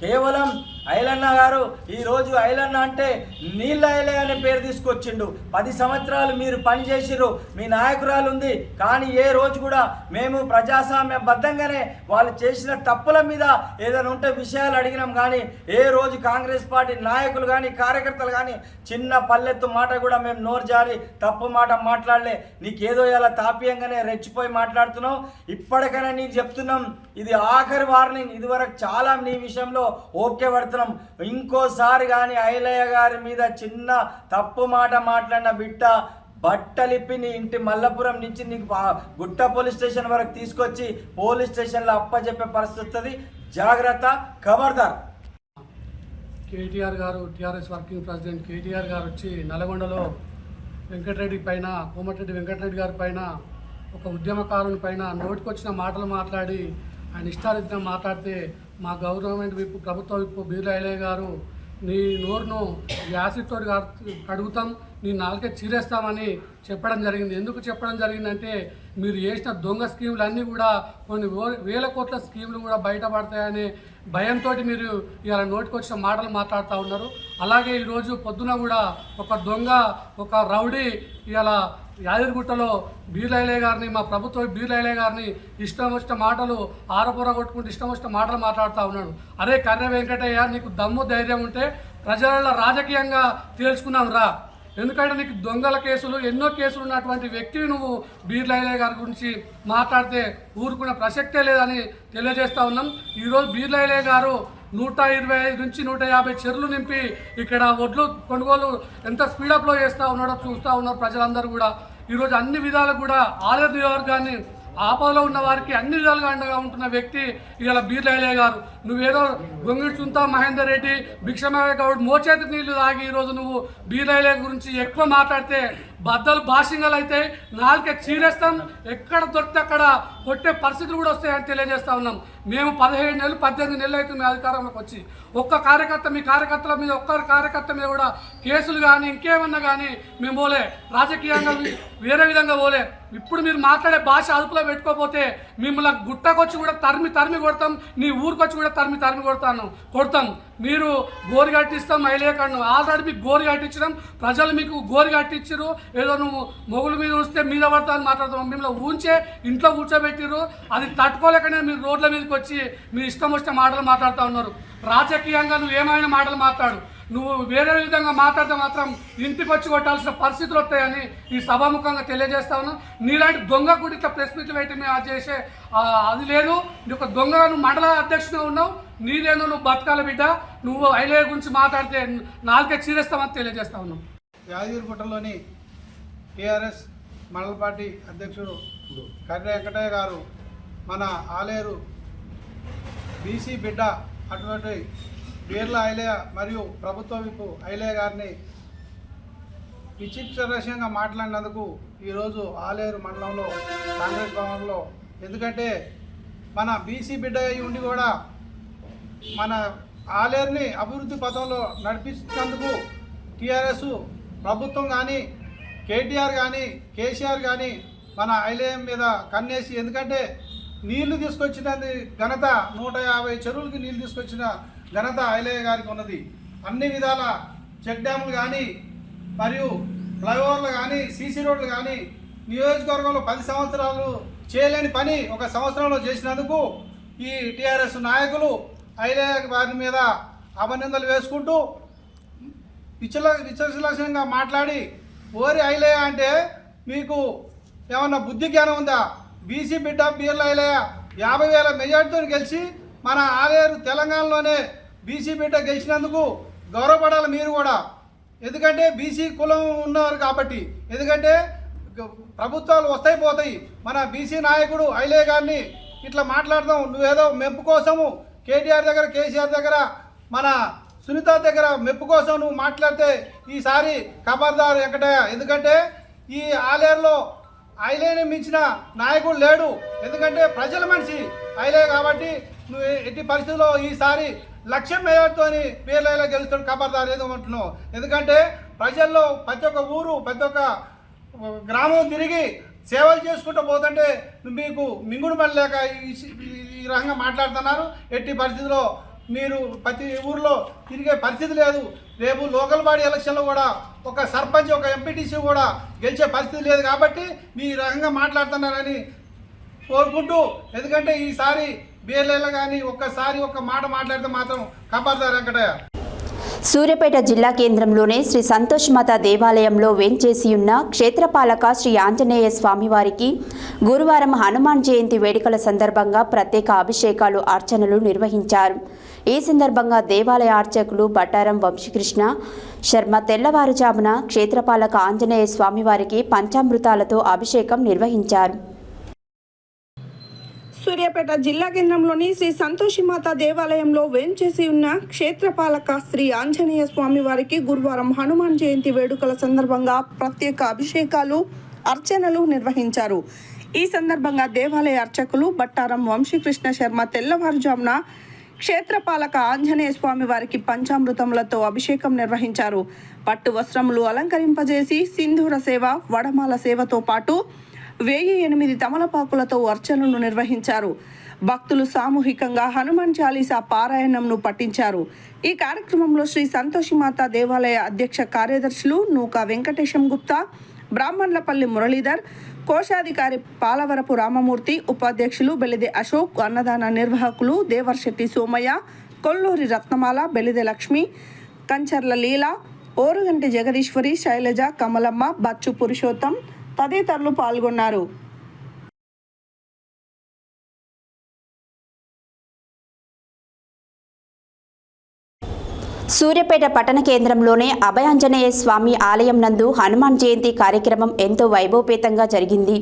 కేవలం ఐలన్న గారు ఈరోజు ఐలన్న అంటే నీళ్ళ ఐలయ్య అనే పేరు తీసుకొచ్చిండు. 10 సంవత్సరాలు మీరు పనిచేసిరు, మీ నాయకురాలు ఉంది, కానీ ఏ రోజు కూడా మేము ప్రజాస్వామ్యబద్ధంగానే వాళ్ళు చేసిన తప్పుల మీద ఏదైనా ఉంటే విషయాలు అడిగినాం, కానీ ఏ రోజు కాంగ్రెస్ పార్టీ నాయకులు కానీ కార్యకర్తలు కానీ చిన్న పల్లెత్తు మాట కూడా మేము నోరు జారి తప్పు మాట మాట్లాడలే. నీకేదో ఇలా తాపీయంగానే రెచ్చిపోయి మాట్లాడుతున్నావు. ఇప్పటికైనా నీకు చెప్తున్నాం, ఇది ఆఖరి వార్నింగ్. ఇదివరకు చాలా నీ విషయంలో ఓకే పడుతున్నాం. ఇంకోసారి కానీ ఐలయ్య గారి మీద చిన్న తప్పు మాట మాట్లాడిన బిడ్డ బట్టలిప్పి నీ ఇంటి మల్లపురం నుంచి నీకు గుట్ట పోలీస్ స్టేషన్ వరకు తీసుకొచ్చి పోలీస్ స్టేషన్లో అప్పచెప్పే పరిస్థితి వస్తుంది. జాగ్రత్త, ఖబర్దార్. కేటీఆర్ గారు, టీఆర్ఎస్ వర్కింగ్ ప్రెసిడెంట్ కేటీఆర్ గారు వచ్చి నల్గొండలో వెంకటరెడ్డి పైన, కోమటిరెడ్డి వెంకటరెడ్డి గారి పైన, ఒక ఉద్యమకారుని పైన నోటికొచ్చిన మాటలు మాట్లాడి ఆయన ఇష్టారీతిగా మాట్లాడితే మా గవర్నమెంట్ విప్పు, ప్రభుత్వ విప్పు బీర్లా ఐలయ్య గారు నీ నోరును యాసిడ్ తోటి కడుగుతాం, నీ నాలుకే చీరేస్తామని చెప్పడం జరిగింది. ఎందుకు చెప్పడం జరిగిందంటే మీరు చేసిన దొంగ స్కీములు అన్నీ కూడా కొన్ని వేల కోట్ల స్కీములు కూడా బయటపడతాయనే భయంతో మీరు ఇలా నోటికొచ్చిన మాటలు మాట్లాడుతూ ఉన్నారు. అలాగే ఈరోజు పొద్దున కూడా ఒక దొంగ, ఒక రౌడీ ఇలా యాదగిరిగుట్టలో బీర్లా ఐలయ్య గారిని, మా ప్రభుత్వ బీర్లా ఐలయ్య గారిని ఇష్టం వచ్చిన మాటలు ఆరపొర కొట్టుకుంటూ ఇష్టం వచ్చిన మాటలు మాట్లాడుతూ ఉన్నాడు. అరే కర్రె వెంకటయ్య, నీకు దమ్ము ధైర్యం ఉంటే ప్రజల రాజకీయంగా తేల్చుకున్నాం రా. ఎందుకంటే నీకు దొంగల కేసులు, ఎన్నో కేసులు ఉన్నటువంటి వ్యక్తివి నువ్వు బీర్లా ఐలయ్య గారి గురించి మాట్లాడితే ఊరుకునే ప్రసక్తే లేదని తెలియజేస్తూ ఉన్నాం. ఈరోజు బీర్లా ఐలయ్య గారు 125 నుంచి 150 చెరువులు నింపి ఇక్కడ ఒడ్లు కొనుగోలు ఎంత స్పీడప్లో చేస్తూ ఉన్నాడో చూస్తూ ఉన్నారు ప్రజలందరూ కూడా. ఈరోజు అన్ని విధాలు కూడా ఆలయ నియోజకవర్గాన్ని ఆపదలో ఉన్న వారికి అన్ని విధాలుగా అండగా ఉంటున్న వ్యక్తి ఇవాళ బీర్లా ఐలయ్య గారు. నువ్వేదో గొంగిడి సుంతా మహేందర్ రెడ్డి, భిక్షమయ్య గౌడ్ మోచేతి నీళ్లు తాగి ఈరోజు నువ్వు బీర్లా ఐలయ్య గురించి ఎక్కువ మాట్లాడితే బద్దలు భాషింగలు అయితే నాలుకే చీరేస్తాం, ఎక్కడ దొరికితే అక్కడ కొట్టే పరిస్థితులు కూడా వస్తాయని తెలియజేస్తా ఉన్నాం. మేము 17 నెలలు 18 నెలలు అవుతుంది అధికారంలోకి వచ్చి. ఒక్క కార్యకర్త, మీ కార్యకర్తల మీద, ఒక్క కార్యకర్త మీద కూడా కేసులు కానీ ఇంకేమన్నా కానీ మేము పోలే, రాజకీయంగా వేరే విధంగా పోలే. ఇప్పుడు మీరు మాట్లాడే భాష అదుపులో పెట్టుకోకపోతే మిమ్మల్ని గుట్టకొచ్చి కూడా తరిమి కొడతాం, నీ ఊరికొచ్చి కూడా తరిమి కొడతాం. మీరు గోరు కట్టిస్తాం ఐలయ్య కన్ను, ఆల్రెడీ మీకు గోరు కట్టించడం, ప్రజలు మీకు గోరు కట్టించారు. ఏదో నువ్వు మొగుల మీద వస్తే మీద పడతా అని మాట్లాడుతాం. మిమ్మల్ని ఊంచే ఇంట్లో కూర్చోబెట్టిరు, అది తట్టుకోలేకనే మీరు రోడ్ల మీదకి వచ్చి మీ ఇష్టం వచ్చిన మాటలు మాట్లాడుతూ ఉన్నారు. రాజకీయంగా నువ్వు ఏమైనా మాటలు మాట్లాడు, నువ్వు వేరే విధంగా మాట్లాడితే మాత్రం ఇంటికి వచ్చి కొట్టాల్సిన పరిస్థితులు వస్తాయని ఈ సభాముఖంగా తెలియజేస్తా ఉన్నాం. నీలాంటి దొంగ కూడా ఇట్లా ప్రెస్ మీట్లు పెట్టి మేము అది చేసే అది లేదు. నీ ఒక దొంగ, నువ్వు మండల అధ్యక్షుడిగా ఉన్నావు, నీదేనో నువ్వు బతకాల బిడ్డ. నువ్వు ఐలయ్య గురించి మాట్లాడితే నాలుగే చీరేస్తామని తెలియజేస్తా ఉన్నాం. యాదగిరిగుట్టలోని టీఆర్ఎస్ మండల పార్టీ అధ్యక్షుడు కర్రె వెంకటయ్య గారు మన ఆలేరు బీసీ బిడ్డ అటువంటి బీర్లా ఐలయ్య మరియు ప్రభుత్వ విప్పు ఐలయ్య గారిని విచిత్రరహస్యంగా మాట్లాడినందుకు ఈరోజు ఆలేరు మండలంలో కాంగ్రెస్ భవన్లో, ఎందుకంటే మన బీసీ బిడ్డ అయి ఉండి కూడా మన ఆలేరుని అభివృద్ధి పథంలో నడిపిస్తున్నందుకు టీఆర్ఎస్ ప్రభుత్వం కానీ, కేటీఆర్ కానీ, కేసీఆర్ కానీ మన ఐలయ్య మీద కన్నేసి, ఎందుకంటే నీళ్లు తీసుకొచ్చినది ఘనత 150 చెరువులకి నీళ్లు తీసుకొచ్చిన ఘనత ఐలయ్య గారికి ఉన్నది. అన్ని విధాల చెక్ డ్యాములు కానీ, మరియు ఫ్లైఓవర్లు కానీ, సీసీ రోడ్లు కానీ నియోజకవర్గంలో 10 సంవత్సరాలు చేయలేని పని 1 సంవత్సరంలో చేసినందుకు ఈ టీఆర్ఎస్ నాయకులు ఐలయ్య గారి మీద అపనిందలు వేసుకుంటూ విచక్షణంగా మాట్లాడి, ఓరి ఐలయ్య అంటే మీకు ఏమన్నా బుద్ధి జ్ఞానం ఉందా? బీసీ బిడ్డ బీర్లా ఐలయ్య 50,000 మెజార్టీతో గెలిచి మన ఆలేరు తెలంగాణలోనే బీసీ బిడ్డ గెలిచినందుకు గౌరవపడాలి మీరు కూడా. ఎందుకంటే బీసీ కులం ఉన్నారు కాబట్టి, ఎందుకంటే ప్రభుత్వాలు వస్తాయి పోతాయి. మన బీసీ నాయకుడు ఐలయ్య గారిని ఇట్లా మాట్లాడదాం, నువ్వేదో మెప్పు కోసము కేటీఆర్ దగ్గర, కేసీఆర్ దగ్గర, మన సునీత దగ్గర మెప్పు కోసం నువ్వు మాట్లాడితే ఈసారి ఖబర్దార్ వెంకటయ్య. ఎందుకంటే ఈ ఆలేరులో ఐలయ్యని మించిన నాయకుడు లేడు. ఎందుకంటే ప్రజల మనిషి ఐలయ్య కాబట్టి నువ్వు ఎట్టి పరిస్థితుల్లో ఈసారి 1,00,000 మెజార్టీతోని బీర్లా ఐలయ్య గెలుస్తాడు ఖబర్దార్ ఏదో అంటున్నావు. ఎందుకంటే ప్రజల్లో ప్రతి ఒక్క ఊరు, ప్రతి ఒక్క గ్రామం తిరిగి సేవలు చేసుకుంటూ పోతుంటే మీకు మింగుడు పడలేక ఈ రకంగా మాట్లాడుతున్నారు. ఎట్టి పరిస్థితుల్లో మీరు ప్రతి ఊర్లో తిరిగే పరిస్థితి లేదు. రేపు లోకల్ బాడీ ఎలక్షన్లో కూడా ఒక సర్పంచ్, ఒక ఎంపీటీసీ కూడా గెలిచే పరిస్థితి లేదు కాబట్టి మీ రకంగా మాట్లాడుతున్నారని కోరుకుంటూ, ఎందుకంటే ఈసారి బీర్లా కానీ ఒక్కసారి ఒక్క మాట మాట్లాడితే మాత్రం ఖబర్దార్ వెంకటయ్య. సూర్యాపేట జిల్లా కేంద్రంలోని శ్రీ సంతోషమాత దేవాలయంలో వేంచేసి ఉన్న క్షేత్రపాలక శ్రీ ఆంజనేయ స్వామివారికి గురువారం హనుమాన్ జయంతి వేడుకల సందర్భంగా ప్రత్యేక అభిషేకాలు, అర్చనలు నిర్వహించారు. ఈ సందర్భంగా దేవాలయ అర్చకులు బట్టారం వంశీకృష్ణ శర్మ తెల్లవారుజామున క్షేత్రపాలక ఆంజనేయ స్వామివారికి పంచామృతాలతో అభిషేకం నిర్వహించారు. సూర్యాపేట జిల్లా కేంద్రంలోని శ్రీ సంతోషిమాత దేవాలయంలో వేంచేసి ఉన్న క్షేత్రపాలక శ్రీ ఆంజనేయ స్వామి వారికి గురువారం హనుమాన్ జయంతి వేడుకల సందర్భంగా ప్రత్యేక అభిషేకాలు అర్చనలు నిర్వహించారు. ఈ సందర్భంగా దేవాలయ అర్చకులు బట్టారం వంశీకృష్ణ శర్మ తెల్లవారుజామున క్షేత్రపాలక ఆంజనేయ స్వామి వారికి పంచామృతములతో అభిషేకం నిర్వహించారు. పట్టు వస్త్రములు అలంకరింపజేసి సింధూర సేవ, వడమాల సేవతో పాటు 1008 తమలపాకులతో అర్చనలు నిర్వహించారు. భక్తులు సామూహికంగా హనుమాన్ చాలీసా పారాయణంను పఠించారు. ఈ కార్యక్రమంలో శ్రీ సంతోషిమాత దేవాలయ అధ్యక్ష కార్యదర్శులు నూకా వెంకటేశం గుప్తా, బ్రాహ్మణ్లపల్లి మురళీధర్, కోశాధికారి పాలవరపు రామమూర్తి, ఉపాధ్యక్షులు బెలిదె అశోక్, అన్నదాన నిర్వాహకులు దేవర్శెట్టి సోమయ్య, కొల్లూరి రత్నమాల, బెలిదె లక్ష్మి, కంచర్ల లీల, ఓరుగంటి జగదీశ్వరి, శైలజ, కమలమ్మ, బచ్చు పురుషోత్తం తదితరులు పాల్గొన్నారు. సూర్యాపేట పట్టణ కేంద్రంలోని అభయాంజనేయ స్వామి ఆలయం నందు హనుమాన్ జయంతి కార్యక్రమం ఎంతో వైభవపేతంగా జరిగింది.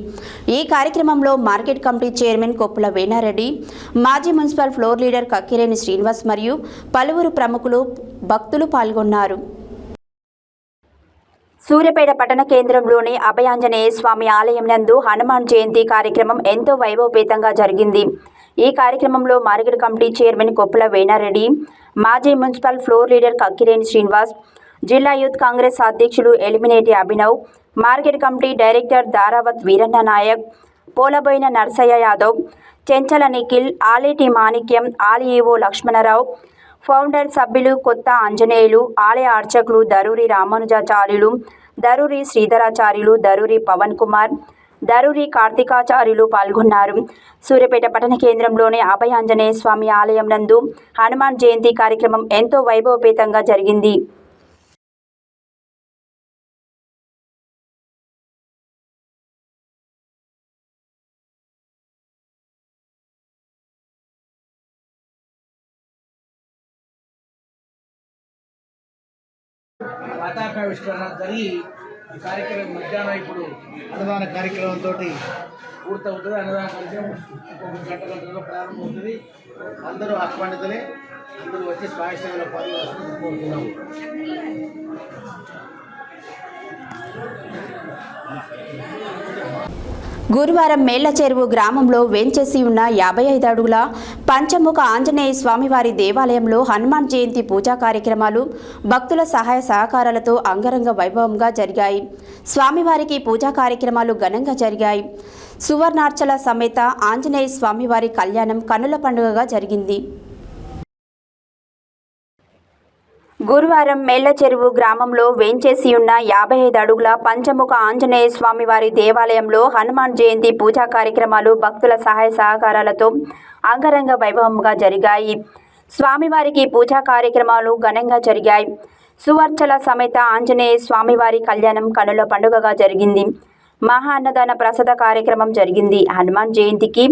ఈ కార్యక్రమంలో market committee chairman Koppula Venareddy, మాజీ municipal floor leader Kakkireni Srinivas మరియు పలువురు ప్రముఖులు, భక్తులు పాల్గొన్నారు. సూర్యాపేట పట్టణ కేంద్రంలోని అభయాంజనేయ స్వామి ఆలయం నందు హనుమాన్ జయంతి కార్యక్రమం ఎంతో వైభవపేతంగా జరిగింది. ఈ కార్యక్రమంలో market committee chairman Koppula Venareddy, మాజీ municipal floor leader Kakkireni Srinivas, జిల్లా యూత్ కాంగ్రెస్ అధ్యక్షులు Elimineti Abhinav, market committee director Daravath Veeranna Nayak, Polaboina Narsaiah Yadav, Chenchala Nikhil, Aleti Manikyam, Alayo Lakshmanarao, founder సభ్యులు కొత్త ఆంజనేయులు, ఆలయ అర్చకులు దరూరి రామానుజాచార్యులు, దరూరి శ్రీధరాచార్యులు, దరూరి పవన్ కుమార్, దరూరి కార్తికాచార్యులు పాల్గొన్నారు. సూర్యాపేట పట్టణ కేంద్రంలోని అభయాంజనేయ స్వామి ఆలయం నందు హనుమాన్ జయంతి కార్యక్రమం ఎంతో వైభవపేతంగా జరిగింది. పతాకావిష్కరణ జరిగి ఈ కార్యక్రమం మధ్యాహ్నం ఇప్పుడు అన్నదాన కార్యక్రమంతో పూర్తవుతుంది. అన్నదాన కార్యక్రమం ఇంకొక గంటలో ప్రారంభమవుతుంది. అందరూ ఆహ్వానితులే, అందరూ వచ్చి స్వాయసేవలో పాల్గొనాలని కోరుతున్నాము. గురువారం మేళ్లచెరువు గ్రామంలో వేంచేసి ఉన్న 55 అడుగుల పంచముఖ ఆంజనేయ స్వామివారి దేవాలయంలో హనుమాన్ జయంతి పూజా కార్యక్రమాలు భక్తుల సహాయ సహకారాలతో అంగరంగ వైభవంగా జరిగాయి. స్వామివారికి పూజా కార్యక్రమాలు ఘనంగా జరిగాయి. సువర్ణార్చల సమేత ఆంజనేయ స్వామివారి కళ్యాణం కన్నుల పండుగగా జరిగింది. గురువారం మేళ్లచెరువు గ్రామంలో వేంచేసి ఉన్న 55 అడుగుల పంచముఖ ఆంజనేయ స్వామివారి దేవాలయంలో హనుమాన్ జయంతి పూజా కార్యక్రమాలు భక్తుల సహాయ సహకారాలతో అంగరంగ వైభవంగా జరిగాయి. స్వామివారికి పూజా కార్యక్రమాలు ఘనంగా జరిగాయి. సువర్చల సమేత ఆంజనేయ స్వామివారి కళ్యాణం కన్నుల పండుగగా జరిగింది. మహా అన్నదాన ప్రసాద కార్యక్రమం జరిగింది. హనుమాన్ జయంతికి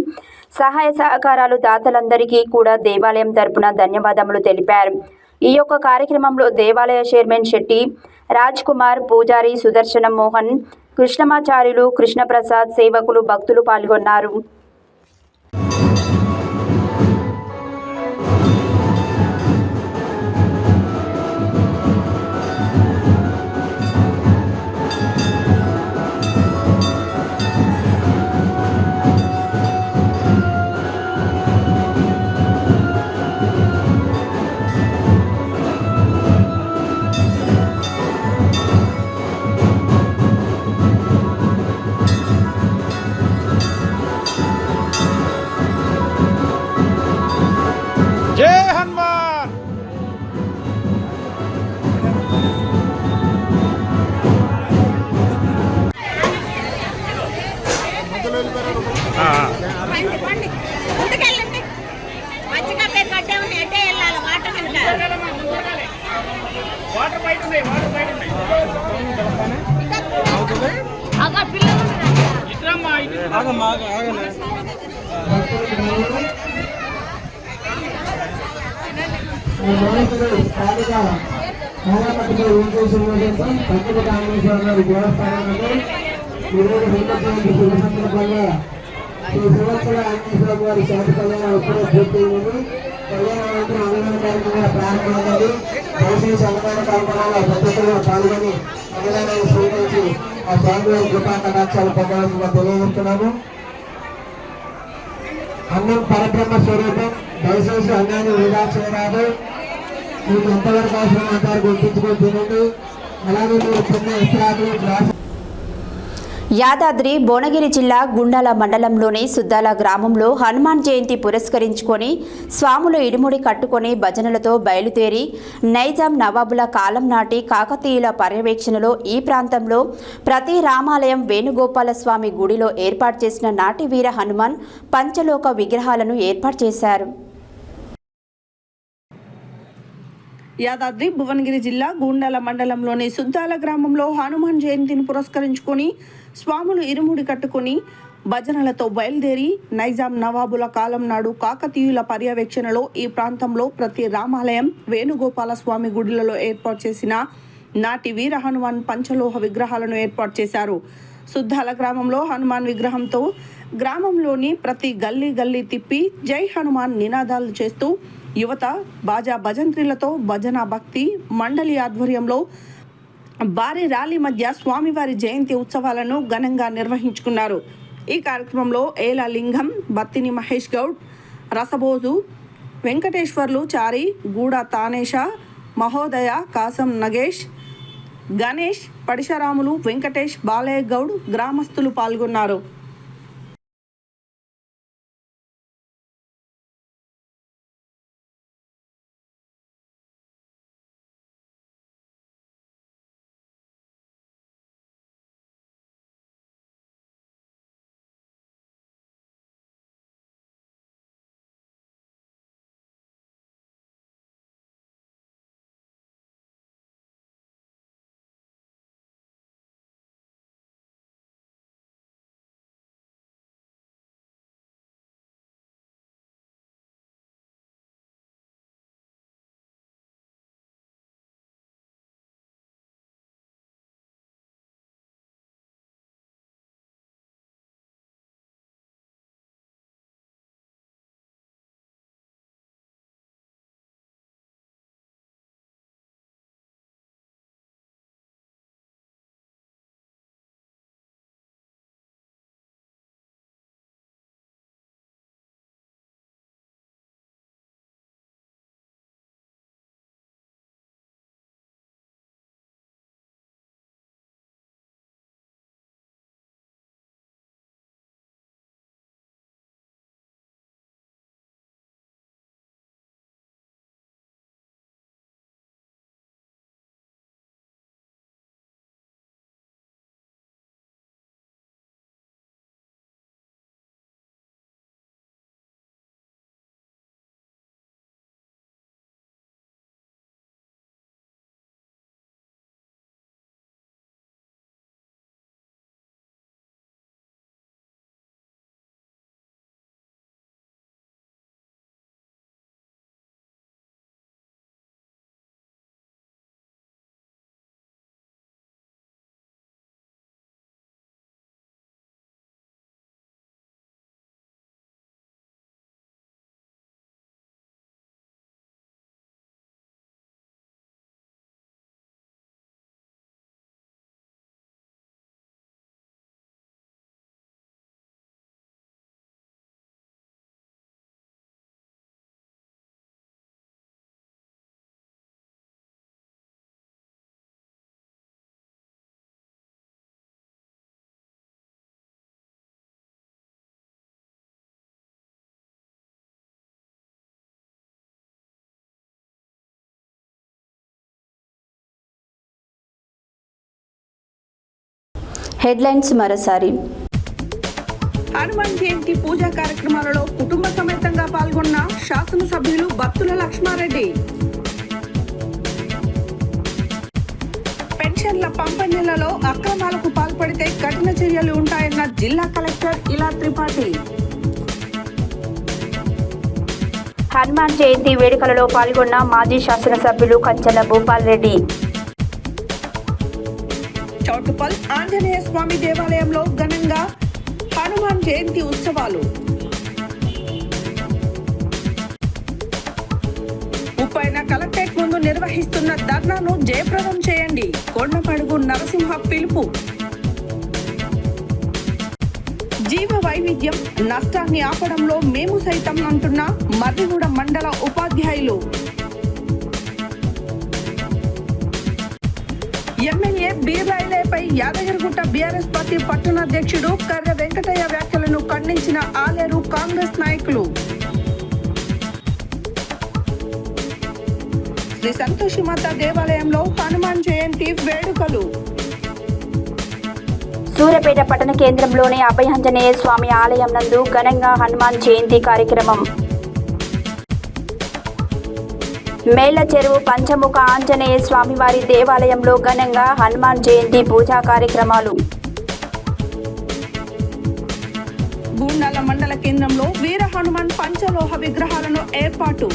సహాయ సహకారాలు దాతలందరికీ కూడా దేవాలయం తరపున ధన్యవాదములు తెలిపారు. ఈ యొక్క కార్యక్రమంలో దేవాలయ చైర్మన్ శెట్టి రాజ్ కుమార్, పూజారి సుదర్శన మోహన్, కృష్ణమాచార్యులు, కృష్ణప్రసాద్, సేవకులు, భక్తులు పాల్గొన్నారు. శ్రీ సంవత్సర ఆంజనేయ వారి శాంతి కళ్యాణం ఇప్పుడే పూర్తయింది. కళ్యాణానంతరం అన్నదాన కార్యక్రమాలు ప్రారంభమైనది. దయచేసి అన్నదాన కార్యక్రమాల్లో ప్రత్యేకంగా పాల్గొని అన్నదానాన్ని స్వీకరించి ఆ స్వామివారి కృపా కటాక్షాలు పొందవలసిందిగా తెలియజేస్తున్నాము. అన్నం పరబ్రహ్మ స్వరూపం. దయచేసి అన్నాన్ని వృధా చేయరాదు. మీకు ఎంతవరకు అవసరం అంటారు గుర్తించుకొని తినండి. అలాగే మీరు చిన్న విశ్రాంతి గ్లాస్. యాదాద్రి భువనగిరి జిల్లా గుండాల మండలంలోని సుద్దాల గ్రామంలో హనుమాన్ జయంతి పురస్కరించుకొని స్వాములు ఇడుముడి కట్టుకొని భజనలతో బయలుదేరి నైజాం నవాబుల కాలం నాటి కాకతీయుల పర్యవేక్షణలో ఈ ప్రాంతంలో ప్రతి రామాలయం వేణుగోపాల స్వామి గుడిలో ఏర్పాటు చేసిన నాటి వీర హనుమాన్ పంచలోక విగ్రహాలను ఏర్పాటు చేశారు. యాదాద్రి భువనగిరి జిల్లా గుండాల మండలంలోని సుద్దాల గ్రామంలో హనుమాన్ జయంతిని పురస్కరించుకొని స్వాములు ఇరుముడి కట్టుకొని భజనలతో బయలుదేరి నైజాం నవాబుల కాలం నాడు కాకతీయుల పర్యవేక్షణలో ఈ ప్రాంతంలో ప్రతి రామాలయం వేణుగోపాల స్వామి గుడిలలో ఏర్పాటు చేసిన నాటి వీర హనుమాన్ పంచలోహ విగ్రహాలను ఏర్పాటు చేశారు. సుద్దాల గ్రామంలో హనుమాన్ విగ్రహంతో గ్రామంలోని ప్రతి గల్లీ గల్లీ తిప్పి జై హనుమాన్ నినాదాలు చేస్తూ యువత బాజా భజంత్రీలతో భజన భక్తి మండలి ఆధ్వర్యంలో భారీ ర్యాలీ మధ్య స్వామివారి జయంతి ఉత్సవాలను ఘనంగా నిర్వహించుకున్నారు. ఈ కార్యక్రమంలో ఏల లింగం, బత్తిని మహేష్ గౌడ్, రసబోజు, వెంకటేశ్వర్లు చారి, గూడ తానేష, మహోదయ, కాసం నగేష్, గణేష్, పడిశరాములు, వెంకటేష్, బాలయ్య గౌడ్ గ్రామస్తులు పాల్గొన్నారు. హెడ్లైన్స్ మరోసారి. హనుమాన్ జయంతి పూజా కార్యక్రమాలలో కుటుంబ సమేతంగా పాల్గొన్న శాసనసభ్యులు బత్తుల లక్ష్మారెడ్డి. పెన్షన్ల పంపిణీలలో అక్రమాలకు పాల్పడితే కఠిన చర్యలు ఉంటాయన్న జిల్లా కలెక్టర్ ఇలా త్రిపాఠి. హనుమాన్ జయంతి వేడుకలలో పాల్గొన్న మాజీ శాసనసభ్యులు కంచెల భూపాల్ రెడ్డి. చౌటుపల్ ఆంజనేయ స్వామి దేవాలయంలో ఘనంగా హనుమాన్ జయంతి ఉత్సవాలు. ఉప్పైన కలెక్టరేట్ ముందు నిర్వహిస్తున్న ధర్నాను జయప్రదం చేయండి. కొండమడుగు నరసింహ పిలుపు. జీవ వైవిధ్యం నష్టాన్ని ఆపడంలో మేము సైతం అంటున్న మర్రిగూడ మండల ఉపాధ్యాయులు. ఎమ్మెల్యే బీర్లాయిలేపై యాదగిరిగుట్ట బీఆర్ఎస్ పార్టీ పట్టణాధ్యక్షుడు కర్రె వెంకటయ్య వ్యాఖ్యలను ఖండించిన ఆలేరు కాంగ్రెస్ నాయకులు. శ్రీ సంతోషిమాత దేవాలయంలో హనుమాన్ జయంతి వేడుకలు. సూర్యాపేట పట్టణ కేంద్రంలోని అభయాంజనేయ స్వామి ఆలయం నందు ఘనంగా హనుమాన్ జయంతి కార్యక్రమం. మేళ్ల చెరువు పంచముఖ ఆంజనేయ స్వామివారి దేవాలయంలో ఘనంగా హనుమాన్ జయంతి పూజా కార్యక్రమాలు. గూండాల మండల కేంద్రంలో వీర హనుమాన్ పంచలోహ విగ్రహాలను ఏర్పాటు.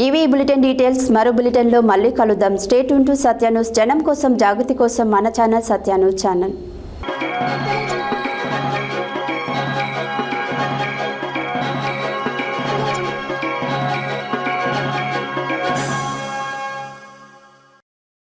ఇవి బులెటిన్ డీటెయిల్స్. మరో బులెటిన్లో మళ్ళీ కలుద్దాం. Stay tune to Satya news. జనం కోసం, జాగృతి కోసం మన ఛానల్ సత్య న్యూస్ ఛానల్.